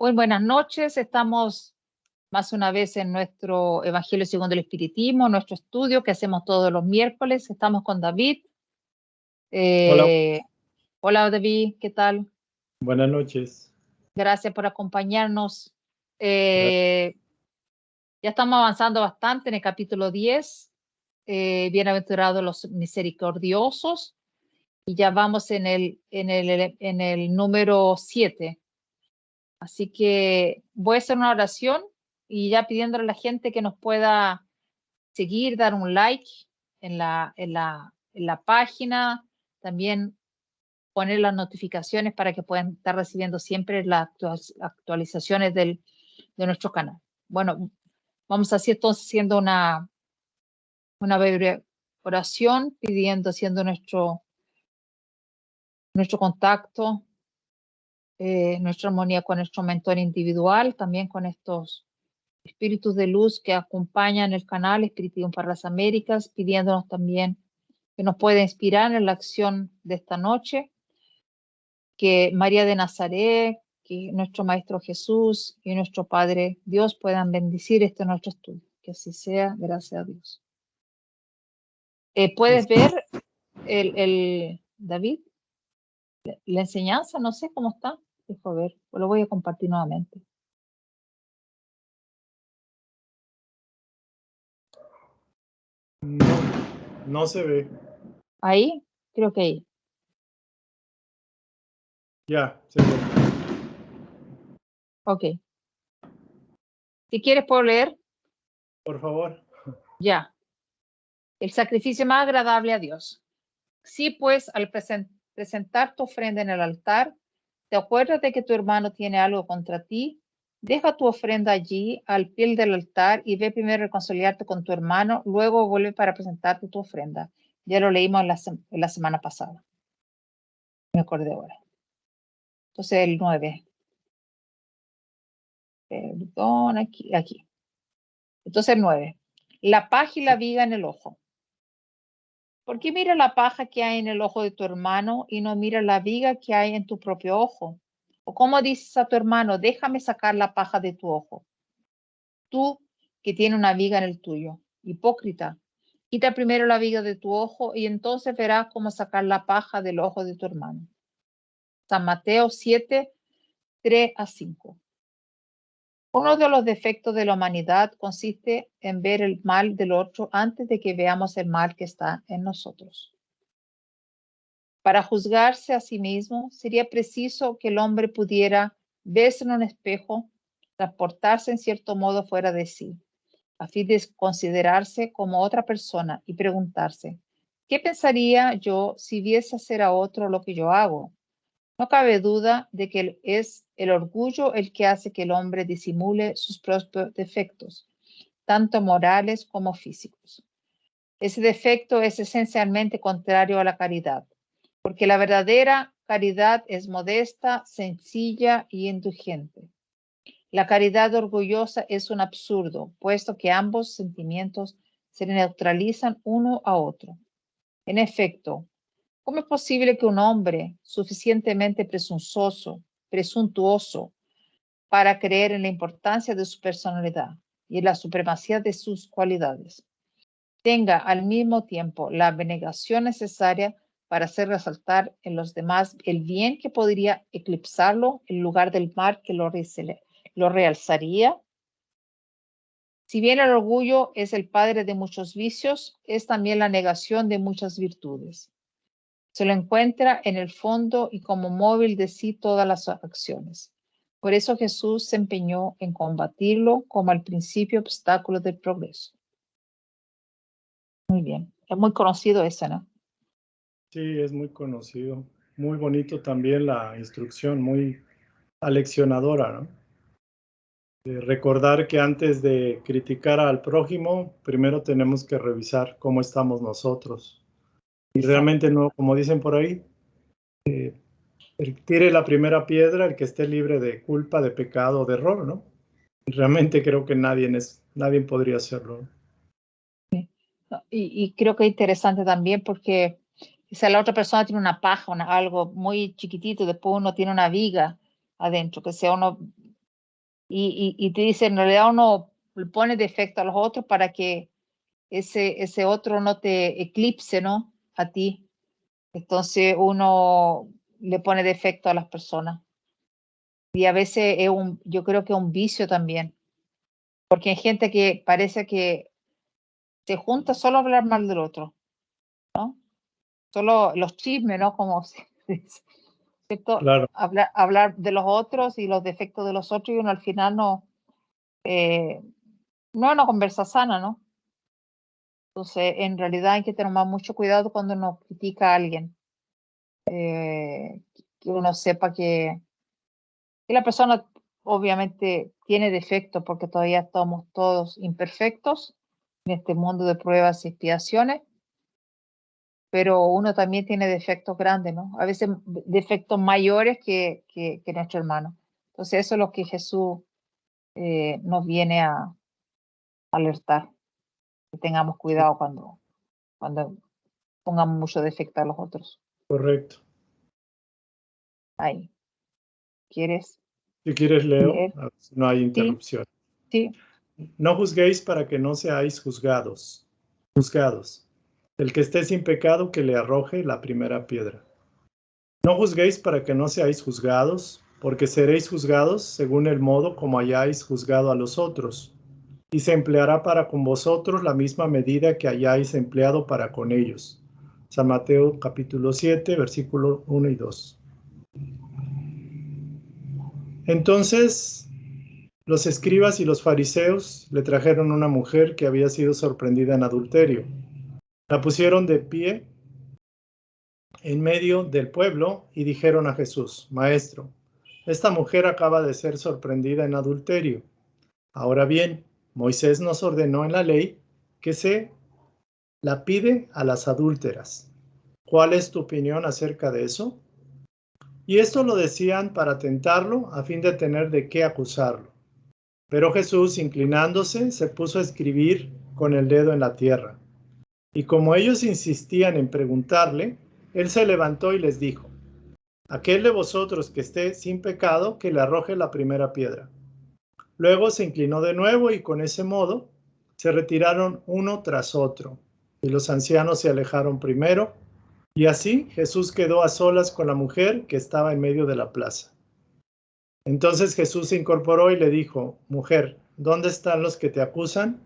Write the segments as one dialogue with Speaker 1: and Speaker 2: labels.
Speaker 1: Muy buenas noches. Estamos más una vez en nuestro Evangelio según el Espiritismo, nuestro estudio que hacemos todos los miércoles. Estamos con David.
Speaker 2: Hola,
Speaker 1: Hola David, ¿qué tal?
Speaker 2: buenas noches.
Speaker 1: Gracias por acompañarnos.
Speaker 2: Gracias.
Speaker 1: Ya estamos avanzando bastante en el capítulo 10. Bienaventurados los misericordiosos. Y ya vamos en el número 7. Así que voy a hacer una oración y ya pidiéndole a la gente que nos pueda seguir, dar un like en la página, también poner las notificaciones para que puedan estar recibiendo siempre las actualizaciones de nuestro canal. Bueno, vamos así entonces haciendo una breve oración, haciendo nuestro contacto, nuestra armonía con nuestro mentor individual, también con estos espíritus de luz que acompañan el canal Espiritismo para las Américas, pidiéndonos también que nos pueda inspirar en la acción de esta noche, que María de Nazaret, que nuestro Maestro Jesús y nuestro Padre Dios puedan bendecir este nuestro estudio. Que así sea, gracias a Dios. ¿Puedes ver David, la enseñanza? No sé cómo está. Dejo ver, lo voy a compartir nuevamente.
Speaker 2: No se ve.
Speaker 1: Ahí, creo que ahí.
Speaker 2: Ya, se ve.
Speaker 1: Ok. Si quieres puedo leer.
Speaker 2: Por favor.
Speaker 1: Ya. El sacrificio más agradable a Dios. Si pues al presentar tu ofrenda en el altar, te acuerdas de que tu hermano tiene algo contra ti, deja tu ofrenda allí al pie del altar y ve primero a reconciliarte con tu hermano, luego vuelve para presentarte tu ofrenda. Ya lo leímos en la semana pasada. Me acordé ahora. Entonces el 9. Perdón, aquí. Entonces el 9. La paja y la viga en el ojo. ¿Por qué mira la paja que hay en el ojo de tu hermano y no mira la viga que hay en tu propio ojo? ¿O cómo dices a tu hermano, déjame sacar la paja de tu ojo? Tú que tienes una viga en el tuyo. Hipócrita, quita primero la viga de tu ojo y entonces verás cómo sacar la paja del ojo de tu hermano. San Mateo 7, 3 a 5. Uno de los defectos de la humanidad consiste en ver el mal del otro antes de que veamos el mal que está en nosotros. Para juzgarse a sí mismo, sería preciso que el hombre pudiera verse en un espejo, transportarse en cierto modo fuera de sí, a fin de considerarse como otra persona y preguntarse, ¿qué pensaría yo si viese hacer a otro lo que yo hago? No cabe duda de que es el orgullo el que hace que el hombre disimule sus propios defectos, tanto morales como físicos. Ese defecto es esencialmente contrario a la caridad, porque la verdadera caridad es modesta, sencilla y indulgente. La caridad orgullosa es un absurdo, puesto que ambos sentimientos se neutralizan uno a otro. En efecto, ¿cómo es posible que un hombre suficientemente presuntuoso para creer en la importancia de su personalidad y en la supremacía de sus cualidades, tenga al mismo tiempo la abnegación necesaria para hacer resaltar en los demás el bien que podría eclipsarlo en lugar del mal que lo realzaría? Si bien el orgullo es el padre de muchos vicios, es también la negación de muchas virtudes. Se lo encuentra en el fondo y como móvil de sí todas las acciones. Por eso Jesús se empeñó en combatirlo como el principio obstáculo del progreso. Muy bien. Es muy conocido ese, ¿no?
Speaker 2: Sí, es muy conocido. Muy bonito también la instrucción, muy aleccionadora, ¿no? De recordar que antes de criticar al prójimo, primero tenemos que revisar cómo estamos nosotros. Y realmente no, como dicen por ahí, tire la primera piedra el que esté libre de culpa, de pecado, de error, ¿no? Realmente creo que nadie podría hacerlo.
Speaker 1: Y creo que es interesante también porque si la otra persona tiene una paja, algo muy chiquitito, después uno tiene una viga adentro, que sea uno y te dice, en realidad uno le pone defecto a los otros para que ese otro no te eclipse, ¿no? A ti. Entonces uno le pone defecto a las personas. Y a veces yo creo que es un vicio también. Porque hay gente que parece que se junta solo a hablar mal del otro, ¿no? Solo los chismes, ¿no? Como se dice, ¿cierto?
Speaker 2: Claro.
Speaker 1: Hablar de los otros y los defectos de los otros y uno al final no es una conversa sana, ¿no? Entonces, en realidad hay que tener mucho cuidado cuando uno critica a alguien. Que uno sepa que la persona obviamente tiene defectos porque todavía estamos todos imperfectos en este mundo de pruebas y expiaciones, pero uno también tiene defectos grandes, ¿no? A veces defectos mayores que nuestro hermano. Entonces eso es lo que Jesús nos viene a alertar, que tengamos cuidado cuando pongamos mucho defecto a los otros.
Speaker 2: Correcto.
Speaker 1: Ahí. ¿Quieres
Speaker 2: Si quieres, Leo,
Speaker 1: leer?
Speaker 2: a ver si no hay interrupción.
Speaker 1: Sí.
Speaker 2: No juzguéis para que no seáis juzgados. El que esté sin pecado, que le arroje la primera piedra. No juzguéis para que no seáis juzgados, porque seréis juzgados según el modo como hayáis juzgado a los otros, y se empleará para con vosotros la misma medida que hayáis empleado para con ellos. San Mateo capítulo 7, versículo 1 y 2. Entonces, los escribas y los fariseos le trajeron una mujer que había sido sorprendida en adulterio. La pusieron de pie en medio del pueblo y dijeron a Jesús: Maestro, esta mujer acaba de ser sorprendida en adulterio. Ahora bien, Moisés nos ordenó en la ley que se la pide a las adúlteras. ¿Cuál es tu opinión acerca de eso? Y esto lo decían para tentarlo a fin de tener de qué acusarlo. Pero Jesús, inclinándose, se puso a escribir con el dedo en la tierra. Y como ellos insistían en preguntarle, él se levantó y les dijo: Aquel de vosotros que esté sin pecado, que le arroje la primera piedra. Luego se inclinó de nuevo y con ese modo se retiraron uno tras otro. Y los ancianos se alejaron primero. Y así Jesús quedó a solas con la mujer que estaba en medio de la plaza. Entonces Jesús se incorporó y le dijo: Mujer, ¿dónde están los que te acusan?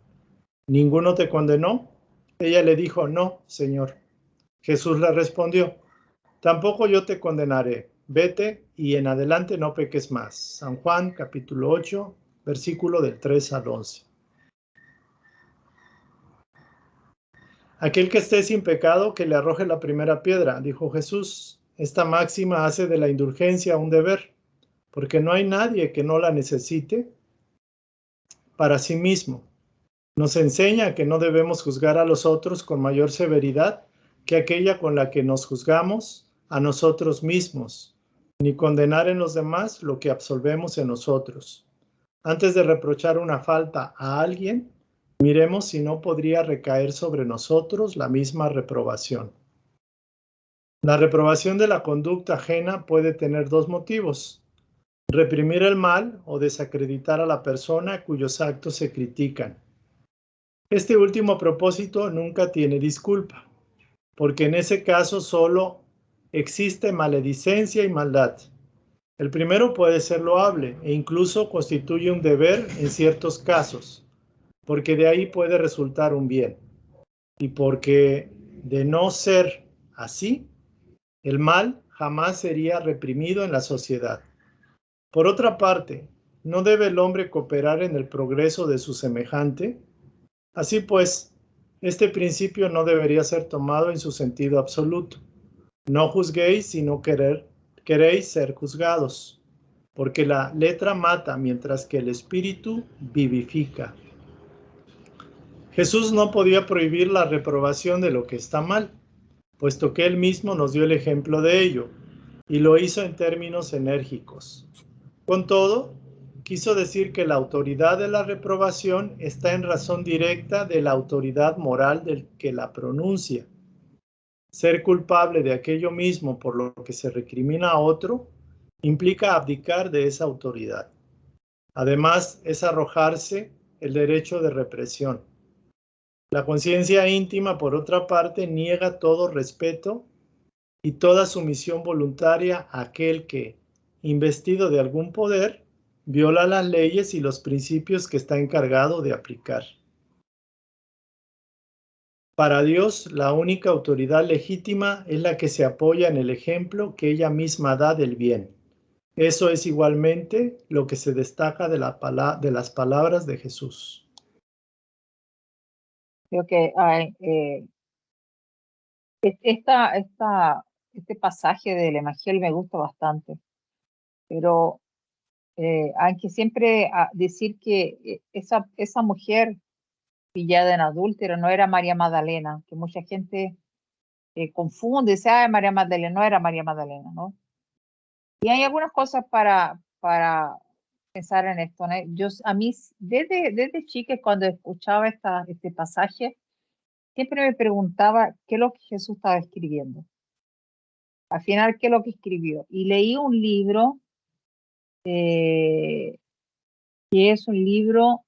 Speaker 2: ¿Ninguno te condenó? Ella le dijo: No, Señor. Jesús le respondió: Tampoco yo te condenaré. Vete y en adelante no peques más. San Juan capítulo 8, versículo del 3 al 11. Aquel que esté sin pecado, que le arroje la primera piedra, dijo Jesús. Esta máxima hace de la indulgencia un deber, porque no hay nadie que no la necesite para sí mismo. Nos enseña que no debemos juzgar a los otros con mayor severidad que aquella con la que nos juzgamos a nosotros mismos, ni condenar en los demás lo que absolvemos en nosotros. Antes de reprochar una falta a alguien, miremos si no podría recaer sobre nosotros la misma reprobación. La reprobación de la conducta ajena puede tener dos motivos: reprimir el mal o desacreditar a la persona cuyos actos se critican. Este último propósito nunca tiene disculpa, porque en ese caso solo existe maledicencia y maldad. El primero puede ser loable e incluso constituye un deber en ciertos casos, porque de ahí puede resultar un bien. Y porque de no ser así, el mal jamás sería reprimido en la sociedad. Por otra parte, ¿no debe el hombre cooperar en el progreso de su semejante? Así pues, este principio no debería ser tomado en su sentido absoluto. No juzguéis si no queréis ser juzgados, porque la letra mata mientras que el espíritu vivifica. Jesús no podía prohibir la reprobación de lo que está mal, puesto que él mismo nos dio el ejemplo de ello, y lo hizo en términos enérgicos. Con todo, quiso decir que la autoridad de la reprobación está en razón directa de la autoridad moral del que la pronuncia. Ser culpable de aquello mismo por lo que se recrimina a otro implica abdicar de esa autoridad. Además, es arrojarse el derecho de represión. La conciencia íntima, por otra parte, niega todo respeto y toda sumisión voluntaria a aquel que, investido de algún poder, viola las leyes y los principios que está encargado de aplicar. Para Dios, la única autoridad legítima es la que se apoya en el ejemplo que ella misma da del bien. Eso es igualmente lo que se destaca de las palabras de Jesús.
Speaker 1: Creo que este pasaje del Evangelio me gusta bastante, pero hay que siempre decir que esa mujer pillada en adúltero no era María Magdalena, que mucha gente confunde, dice, María Magdalena, no era María Magdalena, ¿no? Y hay algunas cosas para pensar en esto, ¿no? A mí, desde chica, cuando escuchaba este pasaje, siempre me preguntaba qué es lo que Jesús estaba escribiendo. Al final, qué es lo que escribió. Y leí un libro, que es un libro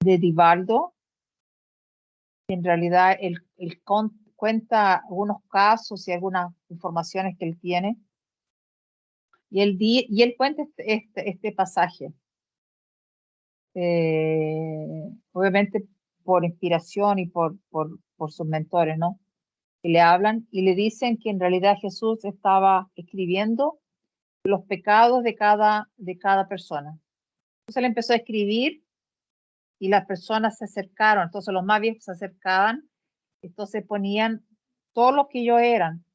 Speaker 1: de Divaldo, que en realidad él cuenta algunos casos y algunas informaciones que él tiene. Y él cuenta este pasaje. Obviamente por inspiración y por sus mentores, ¿no? Que le hablan y le dicen que en realidad Jesús estaba escribiendo los pecados de cada persona. Entonces él empezó a escribir y las personas se acercaron, entonces los más viejos se acercaban, entonces ponían todo lo que ellos eran,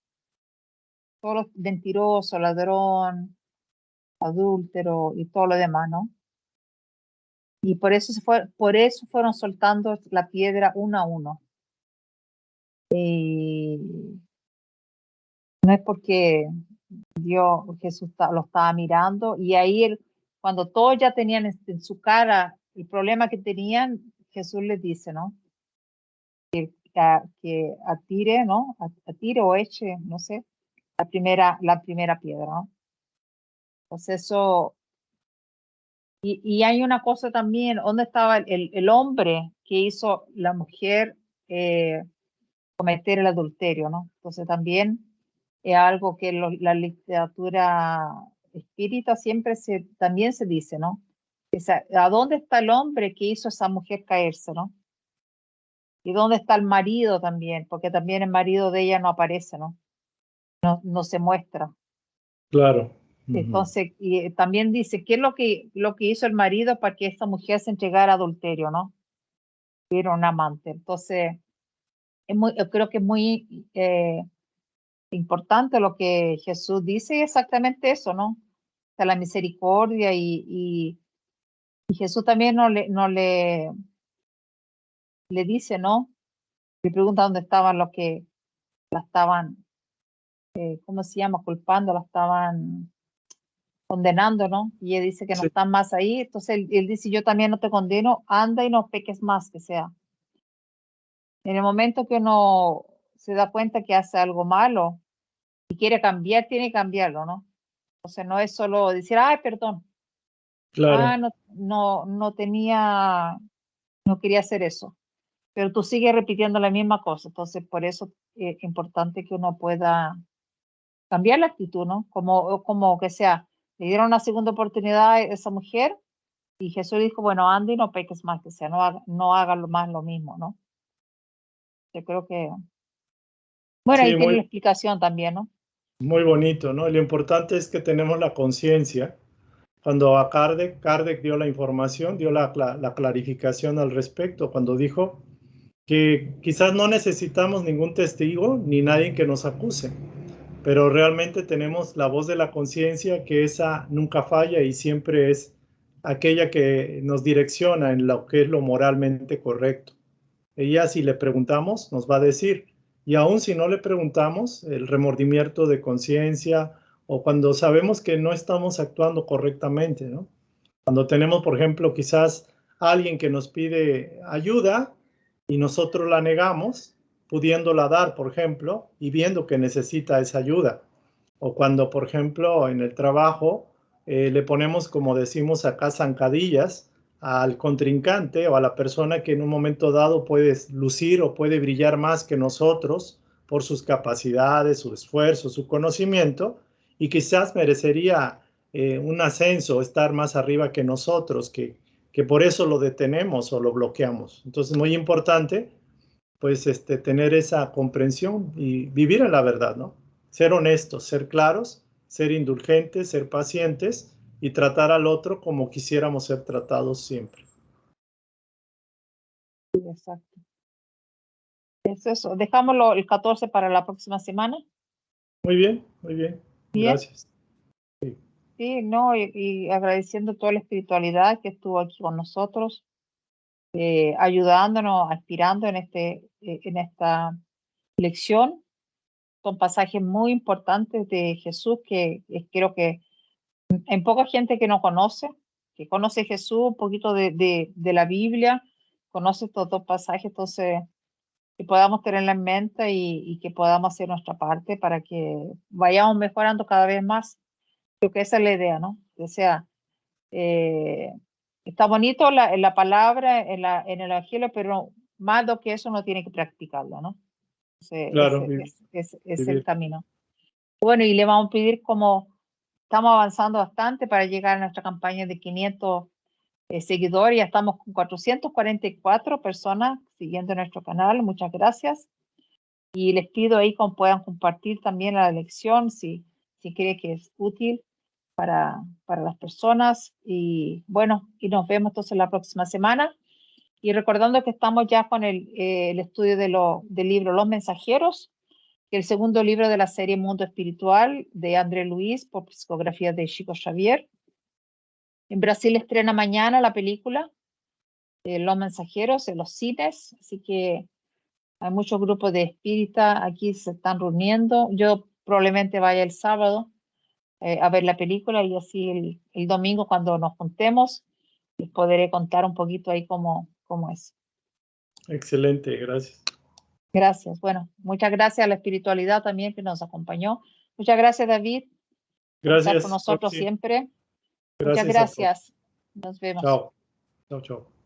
Speaker 1: todos los mentirosos, ladrón, adúltero y todo lo demás, ¿no? Y por eso fueron soltando la piedra uno a uno. No es porque Jesús lo estaba mirando y ahí cuando todos ya tenían en su cara el problema que tenían, Jesús les dice, ¿no? Que atire, ¿no? Atire o eche, no sé, la primera piedra, ¿no? Entonces eso, y hay una cosa también, ¿dónde estaba el hombre que hizo la mujer cometer el adulterio, ¿no? Entonces también es algo que la literatura espírita también se dice, ¿no? ¿A dónde está el hombre que hizo a esa mujer caerse, ¿no? ¿Y dónde está el marido también? Porque también el marido de ella no aparece, ¿no? No se muestra.
Speaker 2: Claro.
Speaker 1: Entonces, y también dice, ¿qué es lo que hizo el marido para que esta mujer se entregara a adulterio, ¿no? Era un amante. Entonces, creo que es muy importante lo que Jesús dice, exactamente eso, ¿no? O sea, la misericordia y Jesús también le dice, ¿no? Le pregunta dónde estaban los que la estaban, ¿cómo se llama? Culpando, la estaban condenando, ¿no? Y ella dice que no
Speaker 2: Sí.
Speaker 1: están más ahí. Entonces él dice, yo también no te condeno, anda y no peques más, que sea. En el momento que uno se da cuenta que hace algo malo y quiere cambiar, tiene que cambiarlo, ¿no? Entonces no es solo decir, ay, perdón.
Speaker 2: Claro.
Speaker 1: No quería hacer eso. Pero tú sigues repitiendo la misma cosa. Entonces, por eso es importante que uno pueda cambiar la actitud, ¿no? Como que sea, le dieron una segunda oportunidad a esa mujer y Jesús dijo, bueno, anda y no peques más, que sea, no haga más lo mismo, ¿no? Yo creo que, bueno,
Speaker 2: Sí,
Speaker 1: ahí tiene
Speaker 2: muy,
Speaker 1: la explicación también, ¿no?
Speaker 2: muy bonito, ¿no? Lo importante es que tenemos la conciencia. Cuando a Kardec dio la información, dio la clarificación al respecto, cuando dijo que quizás no necesitamos ningún testigo ni nadie que nos acuse, pero realmente tenemos la voz de la conciencia, que esa nunca falla y siempre es aquella que nos direcciona en lo que es lo moralmente correcto. Ella, si le preguntamos, nos va a decir, y aún si no le preguntamos, el remordimiento de conciencia o cuando sabemos que no estamos actuando correctamente, ¿no? Cuando tenemos, por ejemplo, quizás alguien que nos pide ayuda y nosotros la negamos, pudiéndola dar, por ejemplo, y viendo que necesita esa ayuda. O cuando, por ejemplo, en el trabajo le ponemos, como decimos acá, zancadillas al contrincante o a la persona que en un momento dado puede lucir o puede brillar más que nosotros por sus capacidades, su esfuerzo, su conocimiento, y quizás merecería un ascenso, estar más arriba que nosotros, que por eso lo detenemos o lo bloqueamos. Entonces, muy importante, pues, tener esa comprensión y vivir en la verdad, ¿no? Ser honestos, ser claros, ser indulgentes, ser pacientes y tratar al otro como quisiéramos ser tratados siempre.
Speaker 1: Sí, exacto. Es eso. Dejámoslo el 14 para la próxima semana.
Speaker 2: Muy bien, muy bien.
Speaker 1: Bien.
Speaker 2: Gracias. Sí.
Speaker 1: Sí, no, y agradeciendo toda la espiritualidad que estuvo aquí con nosotros, ayudándonos, aspirando en esta lección. Son pasajes muy importantes de Jesús que creo que hay poca gente que no conoce, que conoce Jesús, un poquito de la Biblia, conoce estos dos pasajes, entonces que podamos tenerla en mente y que podamos hacer nuestra parte para que vayamos mejorando cada vez más. Creo que esa es la idea, ¿no? O sea, está bonito la palabra en el Evangelio, pero más do que eso no tiene que practicarlo, ¿no?
Speaker 2: Claro,
Speaker 1: Es el
Speaker 2: vivir.
Speaker 1: camino. Bueno, y le vamos a pedir como estamos avanzando bastante para llegar a nuestra campaña de 500 seguidores. Ya estamos con 444 personas siguiendo nuestro canal. Muchas gracias. Y les pido ahí que puedan compartir también la lección si cree que es útil para las personas. Y bueno, y nos vemos entonces la próxima semana. Y recordando que estamos ya con el estudio del libro Los Mensajeros, el segundo libro de la serie Mundo Espiritual de André Luis por psicografía de Chico Xavier. En Brasil estrena mañana la película Los Mensajeros en los cines, así que hay muchos grupos de espíritas aquí se están reuniendo. Yo probablemente vaya el sábado a ver la película y así el domingo cuando nos juntemos les podré contar un poquito ahí cómo es.
Speaker 2: Excelente, gracias.
Speaker 1: Gracias. Bueno, muchas gracias a la espiritualidad también que nos acompañó. Muchas gracias, David, por estar con
Speaker 2: Gracias,
Speaker 1: nosotros
Speaker 2: Roxy.
Speaker 1: siempre. Muchas
Speaker 2: Gracias a todos.
Speaker 1: gracias. Nos vemos.
Speaker 2: Chao. Chao, chao.